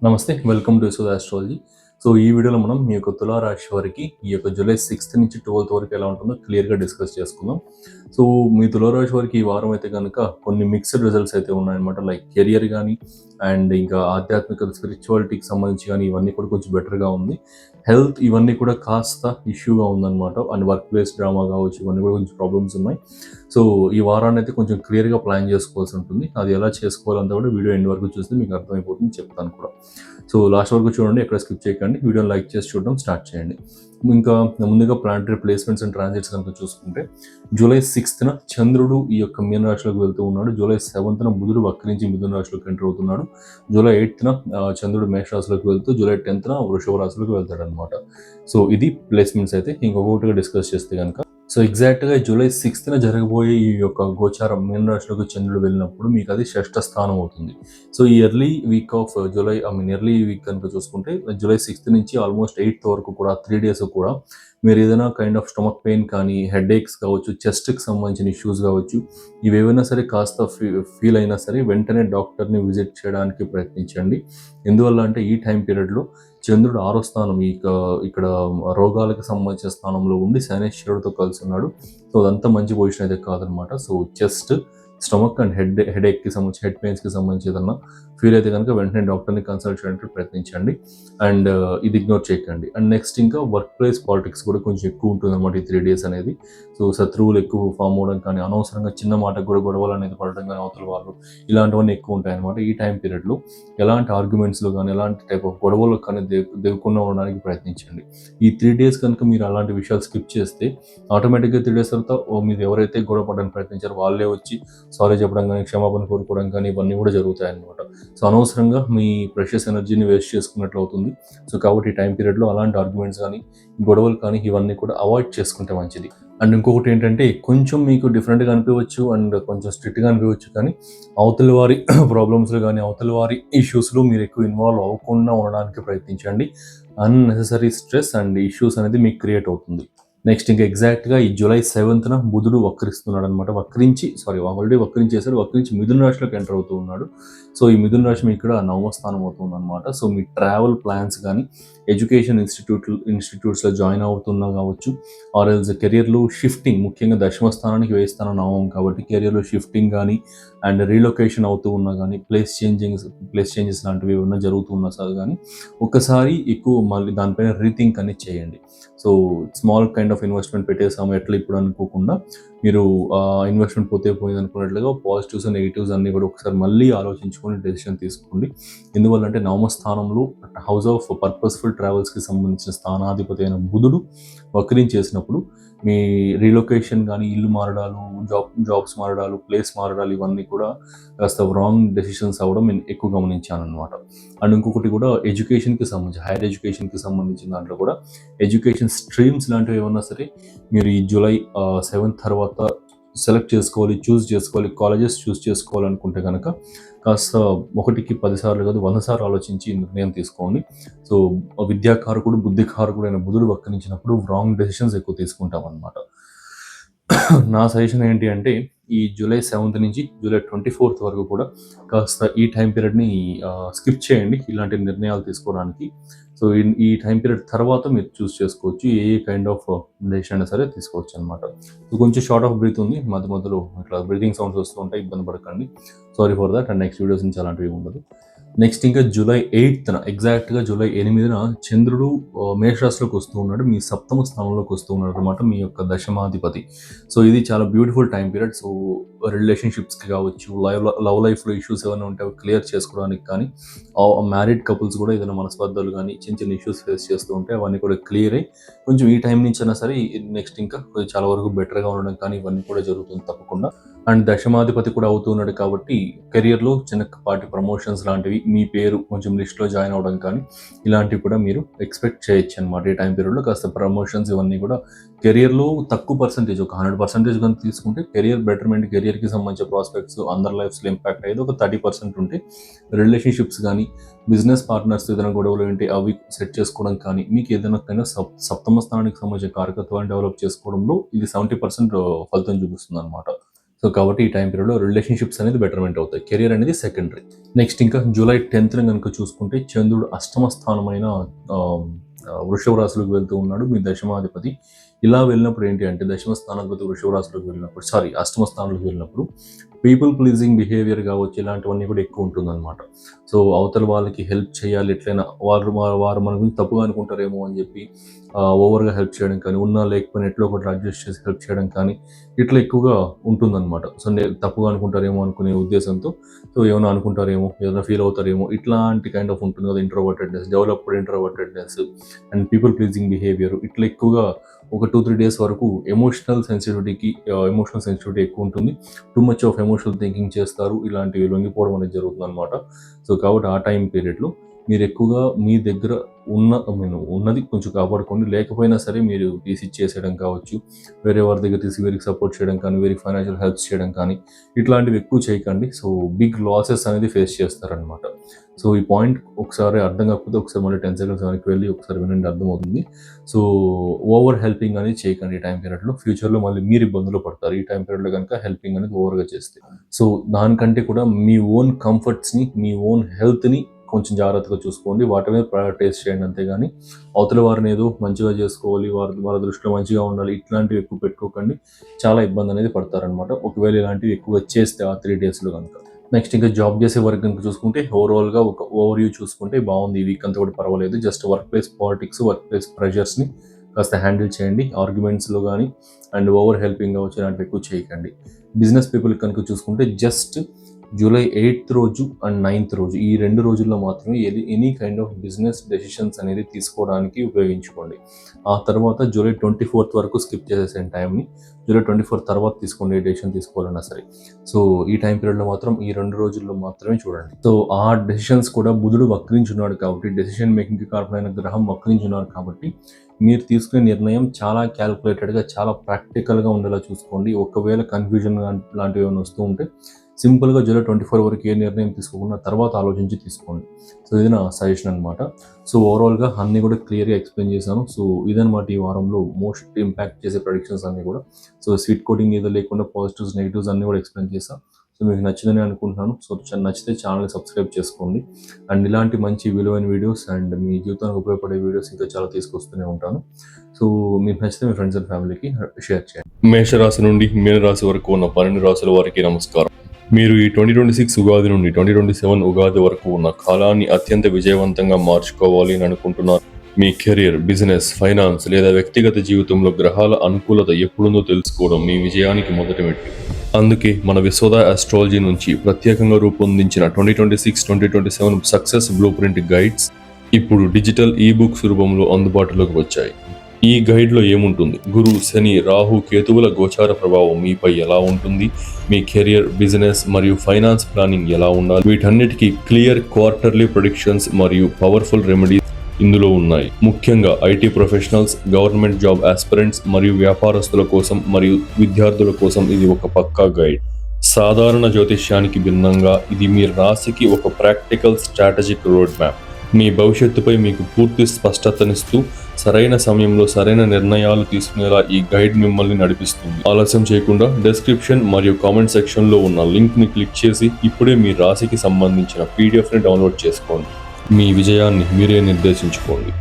నమస్తే. Welcome to Yashoda astrology. So, ఈ వీడియోలో మనం మీ యొక్క తులా రాశి వారికి ఈ యొక్క జూలై 6థ్ నుంచి 12థ్ వరకు ఎలా ఉంటుందో క్లియర్‌గా డిస్కస్ చేసుకుందాం. సో, మీ తులా రాశి వారికి ఈ వారం అయితే గనక కొన్ని మిక్స్డ్ రిజల్ట్స్ అయితే ఉన్నాయన్నమాట. లైక్ కెరియర్ గాని, అండ్ ఇంకా ఆధ్యాత్మిక స్పిరిచువాలిటీకి సంబంధించి గాని ఇవన్నీ కూడా కొంచెం బెటర్‌గా ఉంది. హెల్త్ ఇవన్నీ కూడా కాస్త ఇష్యూగా ఉందన్నమాట. అండ్ వర్క్ ప్లేస్ డ్రామా కావచ్చు, ఇవన్నీ కూడా కొంచెం ప్రాబ్లమ్స్ ఉన్నాయి. సో, ఈ వారాన్ని అయితే కొంచెం క్లియర్‌గా ప్లాన్ చేసుకోవాల్సి ఉంటుంది. అది ఎలా చేసుకోవాలంతా కూడా వీడియో ఎండ్ వరకు చూస్తే మీకు అర్థమైపోతుంది, చెప్తాను కూడా. సో, లాస్ట్ వరకు చూడండి, ఎక్కడ స్కిప్ చేయకండి. వీడియోని లైక్ చేసి చూడడం స్టార్ట్ చేయండి. ఇంకా ముందుగా ప్లానటరీ ప్లేస్మెంట్స్ అండ్ ట్రాన్సిట్స్ కనుక చూసుకుంటే జూలై 6థ్ చంద్రుడు ఈ యొక్క మీన రాశిలోకి వెళ్తూ ఉన్నాడు. జూలై 7థ్ బుధుడు వక్రించి మిథున రాశిలోకి ఎంటర్ అవుతున్నాడు. జూలై 8థ్ చంద్రుడు మేష రాశిలోకి వెళ్తూ జూలై 10థ్ వృషభ రాశిలోకి వెళ్తాడనమాట. సో, ఇది ప్లేస్మెంట్స్ అయితే. ఇంకొకటిగా డిస్కస్ చేస్తే కనుక సో, ఎగ్జాక్ట్‌గా జూలై 6థ్ జరగబోయే ఈ యొక్క గోచారం మీన రాశిలోకి చంద్రుడు వెళ్ళినప్పుడు మీకు అది షష్ఠ స్థానం అవుతుంది. సో, ఈ early week off July early week కనుక చూసుకుంటే జూలై 6థ్ నుంచి ఆల్మోస్ట్ 8థ్ వరకు కూడా 3 డేస్ కూడా మీరు ఏదైనా కైండ్ ఆఫ్ స్టమక్ పెయిన్ కానీ, హెడేక్స్ కావచ్చు, చెస్ట్‌కి సంబంధించిన ఇష్యూస్ కావచ్చు, ఇవేవైనా సరే కాస్త ఫీల్ అయినా సరే వెంటనే డాక్టర్‌ని విజిట్ చేయడానికి ప్రయత్నించండి. ఎందువల్ల అంటే ఈ టైం పీరియడ్‌లో చంద్రుడు 6వ స్థానం ఇక్కడ రోగాలకు సంబంధించిన స్థానంలో ఉండి శనైశ్వరుడితో కలిసి ఉన్నాడు. సో, అదంతా మంచి పొజిషన్ అయితే కాదనమాట. సో, చెస్ట్, స్టమక్ అండ్ హెడేక్‌కి సంబంధించి, హెడ్ పెయిన్స్‌కి సంబంధించి ఏదన్నా ఫీల్ అయితే కనుక వెంటనే డాక్టర్‌ని కన్సల్ట్ చేయడానికి ప్రయత్నించండి. అండ్ ఇది ఇగ్నోర్ చేయకండి. అండ్ నెక్స్ట్ ఇంకా వర్క్ ప్లేస్ పాలిటిక్స్ కూడా కొంచెం ఎక్కువ ఉంటుందన్నమాట ఈ 3 డేస్ అనేది. సో, శత్రువులు ఎక్కువ ఫామ్ అవ్వడం కానీ, అనవసరంగా చిన్న మాటకు కూడా గొడవలు అనేది పడడం కానీ అవతల వాళ్ళు, ఇలాంటివన్నీ ఎక్కువ ఉంటాయన్నమాట ఈ టైం పీరియడ్‌లో. ఎలాంటి ఆర్గ్యుమెంట్స్‌లో కానీ, ఎలాంటి టైప్ ఆఫ్ గొడవలు కానీ దిగకుండా ఉండడానికి ప్రయత్నించండి. ఈ 3 డేస్ కనుక మీరు అలాంటి విషయాలు స్కిప్ చేస్తే ఆటోమేటిక్‌గా 3 డేస్ తర్వాత మీరు ఎవరైతే గొడవ పడడానికి ప్రయత్నించారో వాళ్ళే వచ్చి సారీ చెప్పడం కానీ, క్షమాపణ కోరుకోవడం కానీ ఇవన్నీ కూడా జరుగుతాయన్నమాట. సో, అనవసరంగా మీ ప్రెషియస్ ఎనర్జీని వేస్ట్ చేసుకున్నట్లు అవుతుంది. సో, కాబట్టి ఈ టైం పీరియడ్‌లో అలాంటి ఆర్గ్యుమెంట్స్ కానీ, గొడవలు కానీ ఇవన్నీ కూడా అవాయిడ్ చేసుకుంటే మంచిది. అండ్ ఇంకొకటి ఏంటంటే కొంచెం మీకు డిఫరెంట్‌గా అనిపించవచ్చు అండ్ కొంచెం స్ట్రిక్ట్‌గా అనిపించవచ్చు, కానీ అవతలి వారి ప్రాబ్లమ్స్‌లో కానీ, అవతలి వారి ఇష్యూస్‌లో మీరు ఎక్కువ ఇన్వాల్వ్ అవ్వకుండా ఉండడానికి ప్రయత్నించండి. అన్నెసెసరీ స్ట్రెస్ అండ్ ఇష్యూస్ అనేది మీకు క్రియేట్ అవుతుంది. నెక్స్ట్ ఇంకా ఎగ్జాక్ట్‌గా ఈ జూలై 7థ్ బుధుడు వక్రిస్తున్నాడనమాట. ఆల్రెడీ వక్రించేసాడు. వక్రించి మిథున రాశిలోకి ఎంటర్ అవుతూ ఉన్నాడు. సో, ఈ మిథున రాశి మీకు ఇక్కడ 9వ స్థానం అవుతుందనమాట. సో, మీ ట్రావెల్ ప్లాన్స్ కానీ, ఎడ్యుకేషన్ ఇన్‌స్టిట్యూట్స్‌లో జాయిన్ అవుతున్నా కావచ్చు, ఆర్ ఎల్స్ కెరియర్‌లో షిఫ్టింగ్, ముఖ్యంగా దశమ స్థానానికి వ్యయ స్థానం నవమం కాబట్టి కెరియర్‌లో షిఫ్టింగ్ కానీ, అండ్ రీలొకేషన్ అవుతూ ఉన్నా కానీ, ప్లేస్ చేంజెస్ లాంటివి ఏమన్నా జరుగుతూ ఉన్నా సరే కానీ, ఒక్కసారి ఎక్కువ మళ్ళీ దానిపైన రీథింక్ అనేది చేయండి. So, small kind of investment పెట్టేసాము ఎట్లా ఇప్పుడు అనుకోకుండా, మీరు ఇన్వెస్ట్మెంట్ పోతే పోయింది అనుకున్నట్లుగా పాజిటివ్స్, నెగిటివ్స్ అన్నీ కూడా ఒకసారి మళ్ళీ ఆలోచించుకొని డెసిషన్ తీసుకోండి. ఎందువల్లంటే నవమ స్థానంలో హౌస్ ఆఫ్ పర్పస్ఫుల్ ట్రావెల్స్‌కి సంబంధించిన స్థానాధిపతి అయిన బుధుడు వక్రించేసినప్పుడు మీ రీలొకేషన్ కానీ, ఇల్లు మారడాలు, జాబ్స్ మారడాలు, ప్లేస్ మారడాలు ఇవన్నీ కూడా కాస్త రాంగ్ డెసిషన్స్ అవ్వడం నేను ఎక్కువ గమనించాననమాట. అండ్ ఇంకొకటి కూడా ఎడ్యుకేషన్‌కి సంబంధించి, హైయర్ ఎడ్యుకేషన్‌కి సంబంధించిన దాంట్లో కూడా ఎడ్యుకేషన్ స్ట్రీమ్స్ లాంటివి ఏమన్నా సరే మీరు ఈ జూలై 7 తర్వాత చూస్ చేసుకోవాలి, కాలేజెస్ చూస్ చేసుకోవాలనుకుంటే కనుక కాస్త 1కి 10 సార్లు కాదు 100 సార్లు ఆలోచించి నిర్ణయం తీసుకోండి. సో, విద్యాకారకుడు, బుద్ధికారకుడు అయిన బుధుడు వక్రించినప్పుడు రాంగ్ డెసిషన్స్ ఎక్కువ తీసుకుంటామన్నమాట. నా సజెషన్ ఏంటి అంటే ఈ జూలై 7థ్ నుంచి జూలై 24థ్ వరకు కూడా కాస్త ఈ టైం పీరియడ్‌ని స్కిప్ చేయండి ఇలాంటి నిర్ణయాలు తీసుకోవడానికి. సో, ఈ టైం పీరియడ్ తర్వాత మీరు చూస్ చేసుకోవచ్చు. ఏ కైండ్ ఆఫ్ డెసిషన్ అయినా సరే తీసుకోవచ్చనమాట. సో, కొంచెం షార్ట్ ఆఫ్ బ్రీత్ ఉంది. మధ్య మధ్యలో ఇట్లా బ్రీతింగ్ సౌండ్స్ వస్తూ ఉంటాయి. ఇబ్బంది పడకండి. Sorry for that. And next videos నుంచి అలాంటివి ఉండదు. నెక్స్ట్ ఇంకా జూలై 8థ్ ఎగ్జాక్ట్‌గా జూలై 8న చంద్రుడు మేషరాశిలోకి వస్తూ ఉన్నాడు. మీ 7వ స్థానంలోకి వస్తూ ఉన్నాడు అనమాట, మీ యొక్క దశమాధిపతి. సో, ఇది చాలా బ్యూటిఫుల్ టైం పీరియడ్. సో, రిలేషన్‌షిప్స్‌కి కావచ్చు, లవ్ లైఫ్‌లో ఇష్యూస్ ఏమైనా ఉంటే అవి క్లియర్ చేసుకోవడానికి కానీ, మ్యారీడ్ కపుల్స్ కూడా ఏదైనా మనస్పర్ధలు కానీ, చిన్న చిన్న ఇష్యూస్ ఫేస్ చేస్తూ ఉంటే అవన్నీ కూడా క్లియర్ అయ్యి కొంచెం ఈ టైం నుంచైనా సరే నెక్స్ట్ ఇంకా చాలా వరకు బెటర్‌గా ఉండడం కానీ ఇవన్నీ కూడా జరుగుతుంది తప్పకుండా. అండ్ దశమాధిపతి కూడా అవుతూ ఉన్నాడు కాబట్టి కెరియర్‌లో చిన్నపాటి ప్రమోషన్స్ లాంటివి, మీ పేరు కొంచెం లిస్ట్‌లో జాయిన్ అవ్వడం కానీ ఇలాంటివి కూడా మీరు ఎక్స్‌పెక్ట్ చేయొచ్చనమాట. ఈ టైం పీరియడ్‌లో కాస్త ప్రమోషన్స్ ఇవన్నీ కూడా కెరియర్‌లో తక్కువ పర్సెంటేజ్, ఒక 100% కనుక తీసుకుంటే కెరియర్ బెటర్‌మెంట్, కెరియర్‌కి సంబంధించిన ప్రాస్పెక్ట్స్ అందరి లైఫ్స్‌లో ఇంపాక్ట్ అయ్యేది ఒక 30% ఉంటే, రిలేషన్‌షిప్స్ కానీ, బిజినెస్ పార్ట్నర్స్ ఏదైనా గొడవలు ఏంటి అవి సెట్ చేసుకోవడం కానీ, మీకు ఏదైనా కైనా సప్తమ స్థానానికి సంబంధించిన కారకత్వాన్ని డెవలప్ చేసుకోవడంలో ఇది 70% ఫలితం చూపిస్తుందనమాట. సో కాబట్టి ఈ టైం పీరియడ్లో రిలేషన్షిప్స్ అనేది బెటర్మెంట్ అవుతాయి, కెరియర్ అనేది సెకండరీ. నెక్స్ట్ ఇంకా జూలై 10th కనుక చూసుకుంటే చంద్రుడు అష్టమ స్థానమైన వృషభ రాశిలోకి వెళ్తూ ఉన్నాడు, మీ దశమాధిపతి. ఇలా వెళ్ళినప్పుడు ఏంటి అంటే దశమ స్థానాధిపతి వృషభ రాశిలోకి వెళ్ళినప్పుడు అష్టమ స్థానంలోకి వెళ్ళినప్పుడు పీపుల్ ప్లీజింగ్ బిహేవియర్ కావచ్చు, ఇలాంటివన్నీ కూడా ఎక్కువ ఉంటుందన్నమాట. సో అవతల వాళ్ళకి హెల్ప్ చేయాలి, ఎట్లయినా వారు మన గురించి తప్పుగా అనుకుంటారేమో అని చెప్పి ఓవర్గా హెల్ప్ చేయడం కానీ, ఉన్నా లేకపోయినా ఎట్లా ఒకటి అడ్జస్ట్ చేసి హెల్ప్ చేయడం కానీ ఇట్లా ఎక్కువగా ఉంటుందన్నమాట. సో తప్పుగా అనుకుంటారేమో అనుకునే ఉద్దేశంతో, సో ఏమైనా అనుకుంటారేమో, ఏదైనా ఫీల్ అవుతారేమో, ఇట్లాంటి కైండ్ ఆఫ్ ఉంటుంది కదా introvertedness, developed introvertedness and people pleasing behaviour. ఇట్లా ఎక్కువగా ఒక 2-3 days వరకు ఎమోషనల్ సెన్సిటివిటీ ఎక్కువ ఉంటుంది. Too much of emotional thinking చేస్తారు, ఇలాంటివి లొంగిపోవడం అనేది జరుగుతుంది అనమాట. సో కాబట్టి ఆ టైం పీరియడ్లో మీరు ఎక్కువగా మీ దగ్గర ఉన్నది కొంచెం కాపాడుకోండి. లేకపోయినా సరే మీరు తీసి ఇచ్చేసేయడం కావచ్చు, వేరే వారి దగ్గర తీసి వీరికి సపోర్ట్ చేయడం కానీ, వీరికి ఫైనాన్షియల్ హెల్ప్స్ చేయడం కానీ ఇట్లాంటివి ఎక్కువ చేయకండి. సో బిగ్ లాసెస్ అనేది ఫేస్ చేస్తారనమాట. సో ఈ పాయింట్ ఒకసారి అర్థం కాకపోతే ఒకసారి మళ్ళీ 10 seconds వెనక్కి వెళ్ళి ఒకసారి వినండి, అర్థమవుతుంది. సో ఓవర్ హెల్పింగ్ అనేది చేయకండి ఈ టైం పీరియడ్లో. ఫ్యూచర్లో మళ్ళీ మీరు ఇబ్బందులు పడతారు ఈ టైం పీరియడ్లో కనుక హెల్పింగ్ అనేది ఓవర్గా చేస్తే. సో దానికంటే కూడా మీ ఓన్ కంఫర్ట్స్ని, మీ ఓన్ హెల్త్ని కొంచెం జాగ్రత్తగా చూసుకోండి, వాటి మీద ప్రయారిటైజ్ చేయండి. అంతేగాని అవతల వారిని ఏదో మంచిగా చేసుకోవాలి, వాళ్ళ దృష్టిలో మంచిగా ఉండాలి, ఇట్లాంటివి ఎక్కువ పెట్టుకోకండి. చాలా ఇబ్బంది అనేది పడతారనమాట ఒకవేళ ఇలాంటివి ఎక్కువ చేస్తే ఆ 3 daysలో కనుక. నెక్స్ట్ ఇంకా జాబ్ చేసే వర్క్ కనుక చూసుకుంటే ఓవరాల్గా ఒక ఓవర్వ్యూ చూసుకుంటే బాగుంది. ఈ వీక్ అంతా కూడా పర్వాలేదు. Just work place politics, work place ప్రెషర్స్ని కాస్త హ్యాండిల్ చేయండి. ఆర్గ్యుమెంట్స్లో కానీ అండ్ ఓవర్ హెల్పింగ్ కావచ్చు, ఇలాంటివి ఎక్కువ చేయకండి. బిజినెస్ పీపుల్ కనుక చూసుకుంటే జస్ట్ జూలై 8th రోజు అండ్ 9th రోజు ఈ 2 రోజుల్లో మాత్రమే any kind of business decisions అనేది తీసుకోవడానికి ఉపయోగించుకోండి. ఆ తర్వాత జూలై 24th వరకు స్కిప్ చేసేసిన టైంని జూలై 24th తర్వాత తీసుకోండి, ఏ డెసిషన్ తీసుకోవాలన్నా సరే. సో ఈ టైం పీరియడ్లో మాత్రం ఈ 2 రోజుల్లో మాత్రమే చూడండి. సో ఆ డెసిషన్స్ కూడా బుధుడు వక్రించున్నాడు కాబట్టి, డెసిషన్ మేకింగ్కి కారణమైన గ్రహం వక్రించున్నారు కాబట్టి మీరు తీసుకునే నిర్ణయం చాలా క్యాల్కులేటెడ్గా, చాలా ప్రాక్టికల్గా ఉండేలా చూసుకోండి. ఒకవేళ కన్ఫ్యూజన్ లాంటివి ఏమైనా వస్తూ ఉంటే సింపుల్గా జూలై 24 వరకు ఏ నిర్ణయం తీసుకోకుండా తర్వాత ఆలోచించి తీసుకోండి. సో ఇది నా సజెషన్ అనమాట. సో ఓవరాల్గా అన్నీ కూడా క్లియర్గా ఎక్స్ప్లెయిన్ చేశాను. సో ఇదనమాట ఈ వారంలో మోస్ట్ ఇంపాక్ట్ చేసే ప్రొడిక్షన్స్ అన్నీ కూడా. సో స్వీట్ కోటింగ్ ఏదో లేకుండా పాజిటివ్స్ నెగిటివ్స్ అన్నీ కూడా ఎక్స్ప్లెయిన్ చేశాను. సో మీకు నచ్చిందని అనుకుంటున్నాను. సో నచ్చితే ఛానల్ని సబ్స్క్రైబ్ చేసుకోండి. అండ్ ఇలాంటి మంచి విలువైన వీడియోస్ అండ్ మీ జీవితానికి ఉపయోగపడే వీడియోస్ ఇంకా చాలా తీసుకొస్తూనే ఉంటాను. సో మీకు నచ్చితే మీ ఫ్రెండ్స్ అండ్ ఫ్యామిలీకి షేర్ చేయండి. మేషరాశి నుండి మీనరాశి వరకు ఉన్న 12 రాశుల వారికి నమస్కారం. మీరు ఈ 2026 ఉగాది నుండి 2027 ఉగాది వరకు ఉన్న కాలాన్ని అత్యంత విజయవంతంగా మార్చుకోవాలి అని అనుకుంటున్నారు. మీ కెరీర్, బిజినెస్, ఫైనాన్స్ లేదా వ్యక్తిగత జీవితంలో గ్రహాల అనుకూలత ఎప్పుడుందో తెలుసుకోవడం మీ విజయానికి మొదటి మెట్టు. అందుకే మన విశ్వద ఆస్ట్రాలజీ నుంచి ప్రత్యేకంగా రూపొందించిన 2026-2027 సక్సెస్ బ్లూ ప్రింట్ గైడ్స్ ఇప్పుడు డిజిటల్ ఈబుక్స్ రూపంలో అందుబాటులోకి వచ్చాయి. ఈ గైడ్లో ఏముంటుంది? గురు, శని, రాహు, కేతువుల గోచార ప్రభావం మీపై ఎలా ఉంటుంది, మీ కెరియర్, బిజినెస్ మరియు ఫైనాన్స్ ప్లానింగ్ ఎలా ఉండాలి, వీటన్నిటికీ క్లియర్ క్వార్టర్లీ ప్రెడిక్షన్స్ మరియు పవర్ఫుల్ రెమెడీస్ ఇందులో ఉన్నాయి. ముఖ్యంగా IT professionals, government job aspirants మరియు వ్యాపారస్తుల కోసం మరియు విద్యార్థుల కోసం ఇది ఒక పక్కా గైడ్. సాధారణ జ్యోతిష్యానికి భిన్నంగా ఇది మీ రాశికి ఒక ప్రాక్టికల్ స్ట్రాటజిక్ రోడ్ మ్యాప్. మీ భవిష్యత్తుపై మీకు పూర్తి స్పష్టతనిస్తూ సరైన సమయంలో సరైన నిర్ణయాలు తీసుకునేలా ఈ గైడ్ మిమ్మల్ని నడిపిస్తుంది. ఆలస్యం చేయకుండా డిస్క్రిప్షన్ మరియు కామెంట్ సెక్షన్లో ఉన్న లింక్ని క్లిక్ చేసి ఇప్పుడే మీ రాశికి సంబంధించిన PDF ని డౌన్లోడ్ చేసుకోండి. మీ విజయాన్ని మీరే నిర్దేశించుకోండి.